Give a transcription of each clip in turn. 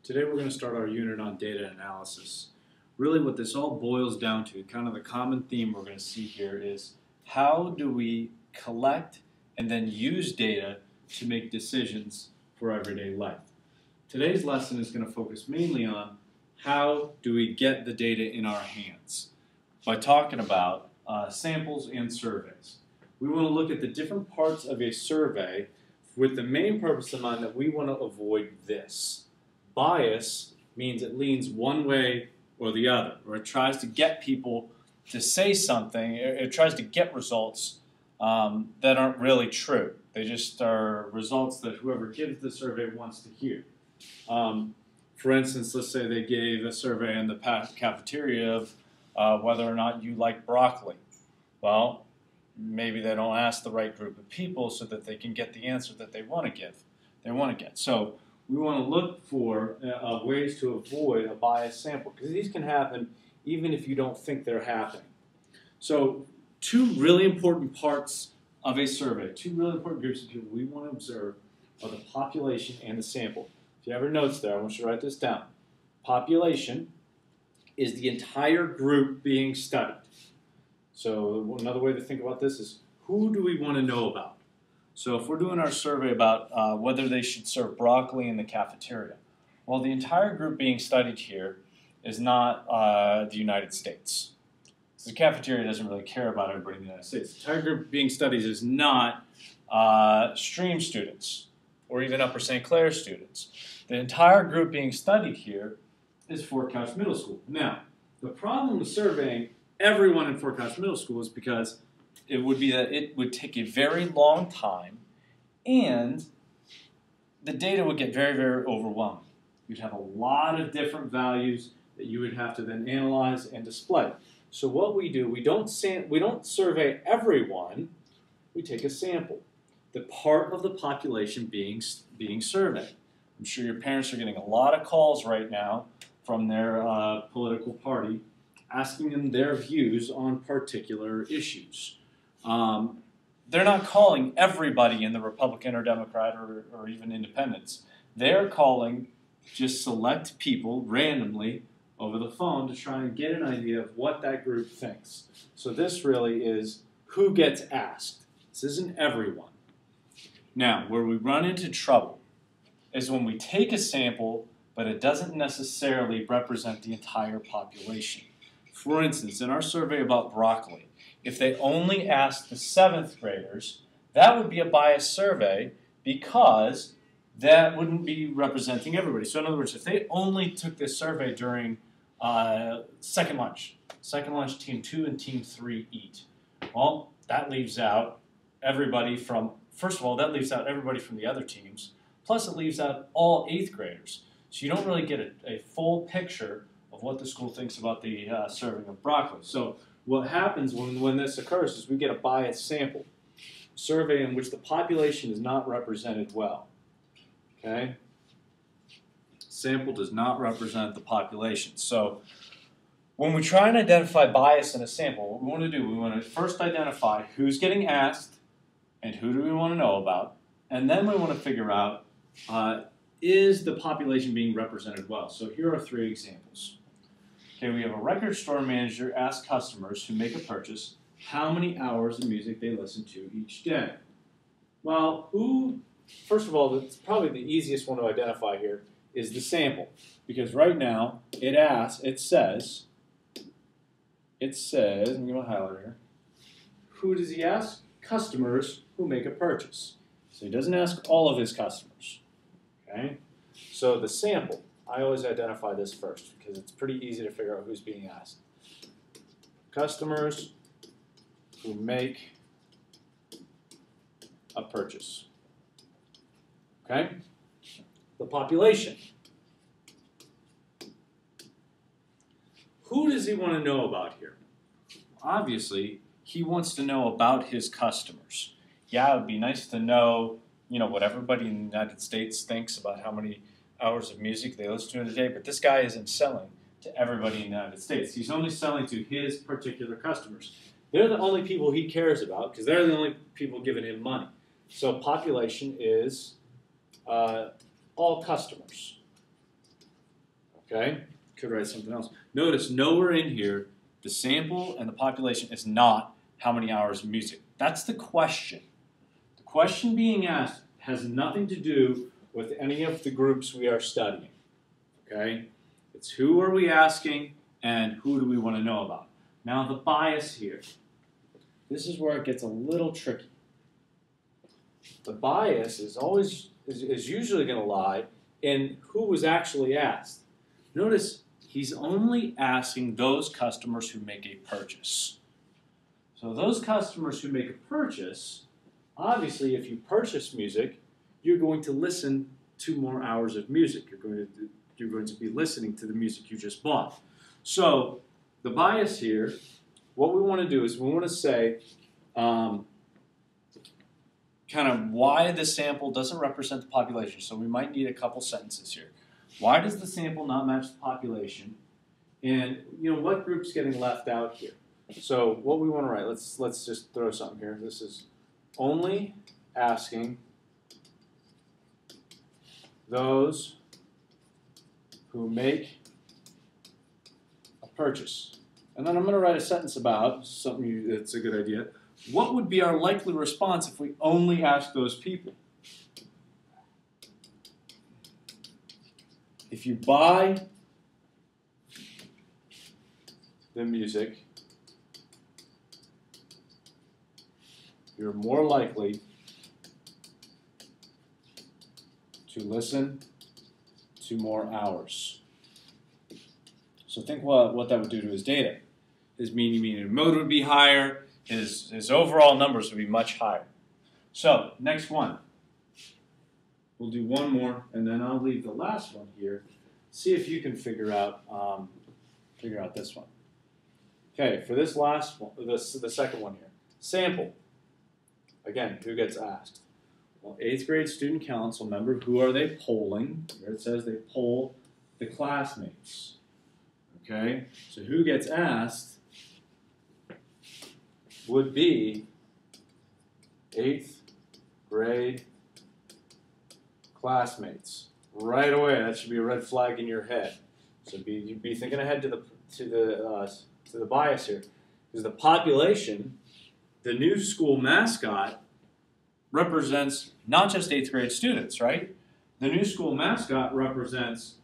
Today we're going to start our unit on data analysis. Really what this all boils down to, kind of the common theme we're going to see here is how do we collect and then use data to make decisions for everyday life. Today's lesson is going to focus mainly on how do we get the data in our hands by talking about samples and surveys. We want to look at the different parts of a survey with the main purpose in mind that we want to avoid this. Bias means it leans one way or the other, or it tries to get people to say something, it tries to get results that aren't really true. They just are results that whoever gives the survey wants to hear. For instance, let's say they gave a survey in the cafeteria of whether or not you like broccoli. Well, maybe they don't ask the right group of people so that they can get the answer that they want to get. So we want to look for ways to avoid a biased sample, because these can happen even if you don't think they're happening. So two really important parts of a survey, two really important groups of people we want to observe are the population and the sample. If you have your notes there, I want you to write this down. Population is the entire group being studied. So another way to think about this is, who do we want to know about? So if we're doing our survey about whether they should serve broccoli in the cafeteria, well, the entire group being studied here is not the United States. So the cafeteria doesn't really care about everybody in the United States. The entire group being studied is not stream students or even Upper St. Clair students. The entire group being studied here is Fort Couch Middle School. Now, the problem with surveying everyone in Fort Couch Middle School is because it would be that it would take a very long time and the data would get very, very overwhelming. You'd have a lot of different values that you would have to then analyze and display. So what we do, we don't survey everyone, we take a sample, the part of the population being surveyed. I'm sure your parents are getting a lot of calls right now from their political party asking them their views on particular issues. They're not calling everybody in the Republican or Democrat or even Independents. They're calling just select people randomly over the phone to try and get an idea of what that group thinks. So this really is who gets asked. This isn't everyone. Now, where we run into trouble is when we take a sample, but it doesn't necessarily represent the entire population. For instance, in our survey about broccoli, if they only asked the 7th graders, that would be a biased survey because that wouldn't be representing everybody. So in other words, if they only took this survey during second lunch team 2 and team 3 eat, well, that leaves out everybody from, first of all, that leaves out everybody from the other teams, plus it leaves out all 8th graders. So you don't really get a full picture of what the school thinks about the serving of broccoli. So what happens when this occurs is we get a biased sample, a survey in which the population is not represented well. Okay? Sample does not represent the population. So when we try and identify bias in a sample, what we want to do, we want to first identify who's getting asked and who do we want to know about, and then we want to figure out is the population being represented well. So here are 3 examples. Okay, we have a record store manager ask customers who make a purchase how many hours of music they listen to each day. Well, first of all, it's probably the easiest one to identify here is the sample, because right now it says, let me get my highlighter here. Who does he ask? Customers who make a purchase. So he doesn't ask all of his customers. Okay, so the sample. I always identify this first because it's pretty easy to figure out who's being asked. Customers who make a purchase. Okay? The population. Who does he want to know about here? Obviously, he wants to know about his customers. Yeah, it would be nice to know, what everybody in the United States thinks about how many hours of music they listen to in a day, but this guy isn't selling to everybody in the United States. He's only selling to his particular customers. They're the only people he cares about because they're the only people giving him money. So population is all customers. Okay? Could write something else. Notice nowhere in here, the sample and the population is not how many hours of music. That's the question. The question being asked has nothing to do with any of the groups we are studying. Okay? It's who are we asking and who do we want to know about. Now the bias here. This is where it gets a little tricky. The bias is usually going to lie in who was actually asked. Notice he's only asking those customers who make a purchase. So those customers who make a purchase, obviously if you purchase music, you're going to listen to more hours of music. You're going to be listening to the music you just bought. So the bias here, what we want to do is we want to say kind of why the sample doesn't represent the population. So we might need a couple sentences here. Why does the sample not match the population? And what group's getting left out here? So what we want to write, let's just throw something here. This is only asking those who make a purchase. And then I'm going to write a sentence about something that's a good idea. What would be our likely response if we only asked those people? If you buy the music, you're more likely to listen to more hours. So think what that would do to his data. His mean mode would be higher. His overall numbers would be much higher. So next one. We'll do one more, and then I'll leave the last one here. See if you can figure out this one. Okay, for this last one, the second one here. Sample. Again, who gets asked? Well, 8th grade student council member, who are they polling? Here it says they poll the classmates. Okay, so who gets asked would be 8th grade classmates. Right away, that should be a red flag in your head. So you'd be thinking ahead to the bias here, because the population, the new school mascot, represents not just 8th grade students, right? The new school mascot represents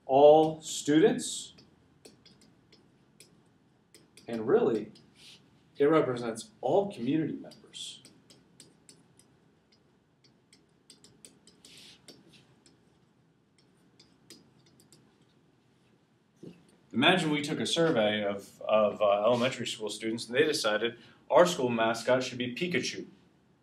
all students, and really, it represents all community members. Imagine we took a survey of elementary school students and they decided our school mascot should be Pikachu.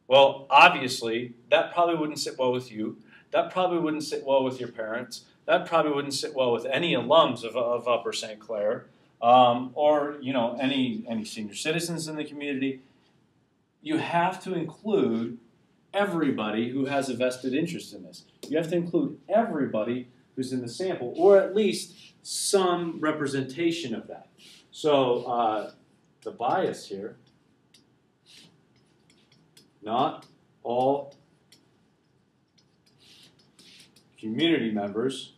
Well, obviously, that probably wouldn't sit well with you. That probably wouldn't sit well with your parents. That probably wouldn't sit well with any alums of Upper St. Clair, or any senior citizens in the community. You have to include everybody who has a vested interest in this. You have to include everybody who's in the sample, or at least some representation of that. So the bias here, not all community members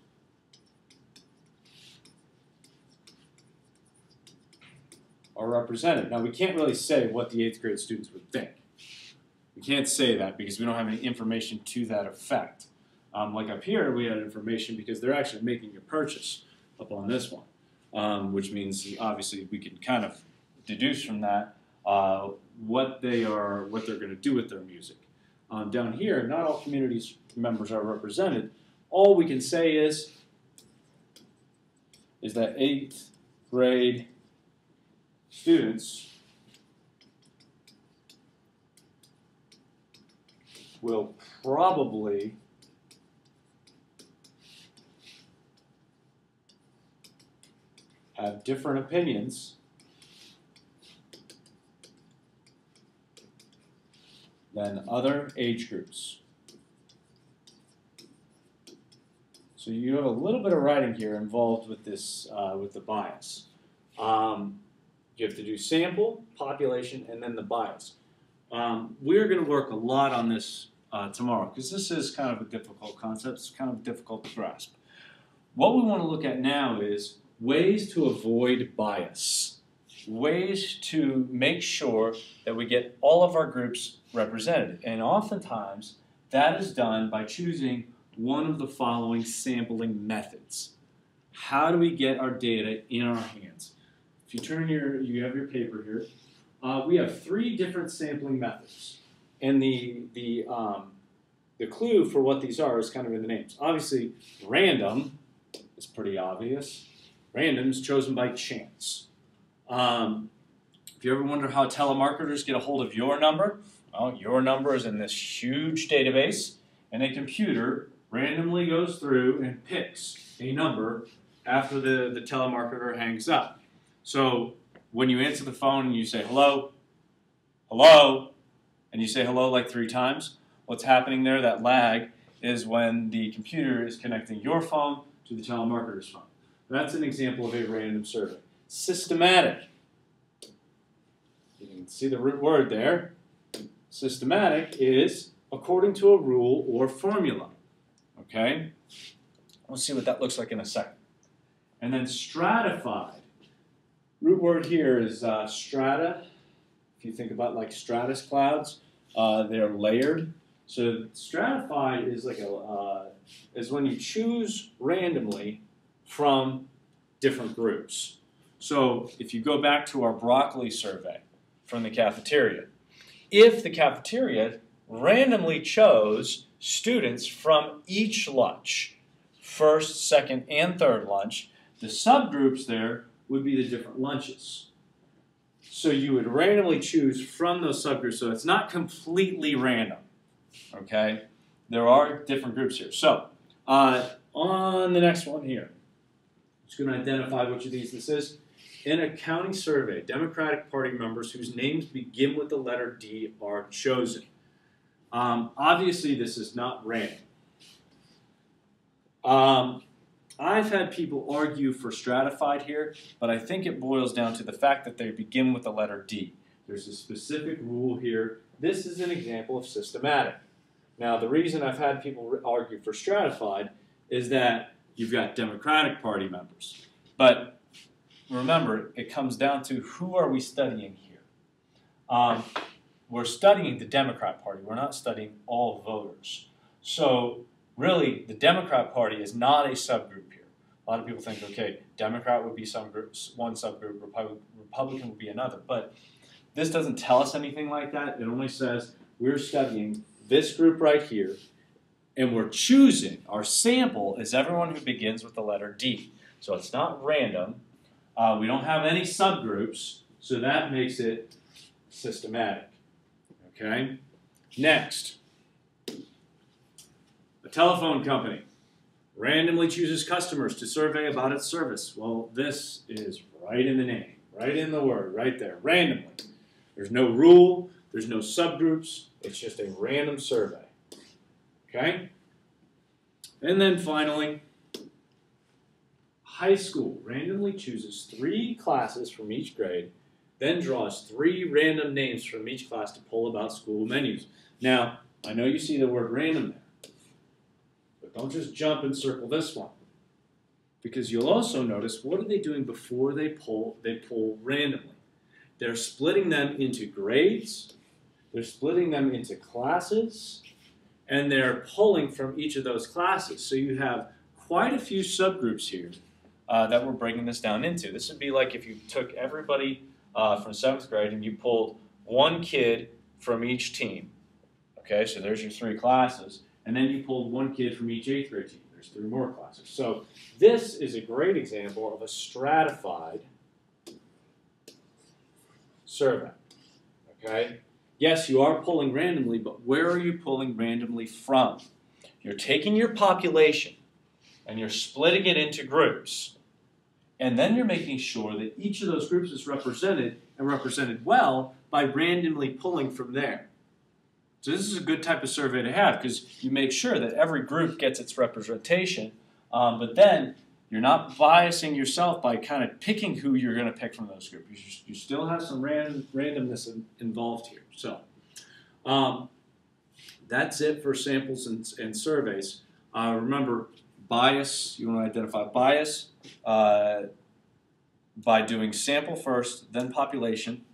are represented. Now, we can't really say what the 8th grade students would think. We can't say that because we don't have any information to that effect. Like up here, we had information because they're actually making a purchase up on this one, which means obviously we can kind of deduce from that what they're going to do with their music. Down here, not all community members are represented. All we can say is that 8th grade students will probably have different opinions than other age groups. So you have a little bit of writing here involved with this, with the bias. You have to do sample, population, and then the bias. We're going to work a lot on this tomorrow because this is kind of a difficult concept. It's kind of difficult to grasp. what we want to look at now is ways to avoid bias, ways to make sure that we get all of our groups represented. And oftentimes, that is done by choosing one of the following sampling methods. How do we get our data in our hands? If you you have your paper here. We have 3 different sampling methods. And the clue for what these are is kind of in the names. Obviously, random is pretty obvious. Random is chosen by chance. If you ever wonder how telemarketers get a hold of your number, well, your number is in this huge database, and a computer randomly goes through and picks a number after the telemarketer hangs up. So when you answer the phone and you say, hello, hello, and you say hello like 3 times, what's happening there, that lag, is when the computer is connecting your phone to the telemarketer's phone. That's an example of a random survey. Systematic. You can see the root word there. Systematic is according to a rule or formula. Okay? We'll see what that looks like in a second. And then stratified. Root word here is strata. If you think about like stratus clouds, they're layered. So stratified is like is when you choose randomly from different groups. So if you go back to our broccoli survey from the cafeteria, if the cafeteria randomly chose students from each lunch, first, second, and third lunch, the subgroups there would be the different lunches. So you would randomly choose from those subgroups, so it's not completely random, okay? There are different groups here. So on the next one here, I'm just going to identify which of these this is. In a county survey, Democratic Party members whose names begin with the letter D are chosen. Obviously, this is not random. I've had people argue for stratified here, but I think it boils down to the fact that they begin with the letter D. There's a specific rule here. This is an example of systematic. Now, the reason I've had people argue for stratified is that you've got Democratic Party members. But remember, it comes down to who are we studying here? We're studying the Democrat Party. We're not studying all voters. So really, the Democrat Party is not a subgroup here. A lot of people think, okay, Democrat would be one subgroup, Republican would be another. But this doesn't tell us anything like that. It only says we're studying this group right here, and we're choosing, our sample is everyone who begins with the letter D. So it's not random. We don't have any subgroups, so that makes it systematic. Okay? Next. A telephone company randomly chooses customers to survey about its service. Well, this is right in the name, right in the word, right there, randomly. There's no rule, there's no subgroups, it's just a random survey. Okay? And then finally, high school randomly chooses 3 classes from each grade, then draws 3 random names from each class to poll about school menus. Now, I know you see the word random there, but don't just jump and circle this one, because you'll also notice what are they doing before they poll randomly. They're splitting them into grades, they're splitting them into classes, and they're pulling from each of those classes. So you have quite a few subgroups here that we're breaking this down into. This would be like if you took everybody from 7th grade and you pulled 1 kid from each team. Okay, so there's your 3 classes. And then you pulled 1 kid from each 8th grade team. There's 3 more classes. So this is a great example of a stratified survey. Okay? Yes, you are pulling randomly, but where are you pulling randomly from? You're taking your population and you're splitting it into groups. And then you're making sure that each of those groups is represented, and represented well, by randomly pulling from there. So this is a good type of survey to have, because you make sure that every group gets its representation, but then you're not biasing yourself by kind of picking who you're going to pick from those groups. You still have some randomness involved here. So that's it for samples and surveys. Remember, bias, you want to identify bias by doing sample first, then population.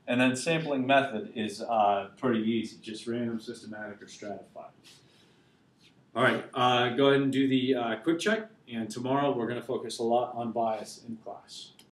And then sampling method is pretty easy, just random, systematic, or stratified. All right, go ahead and do the quick check. And tomorrow we're going to focus a lot on bias in class.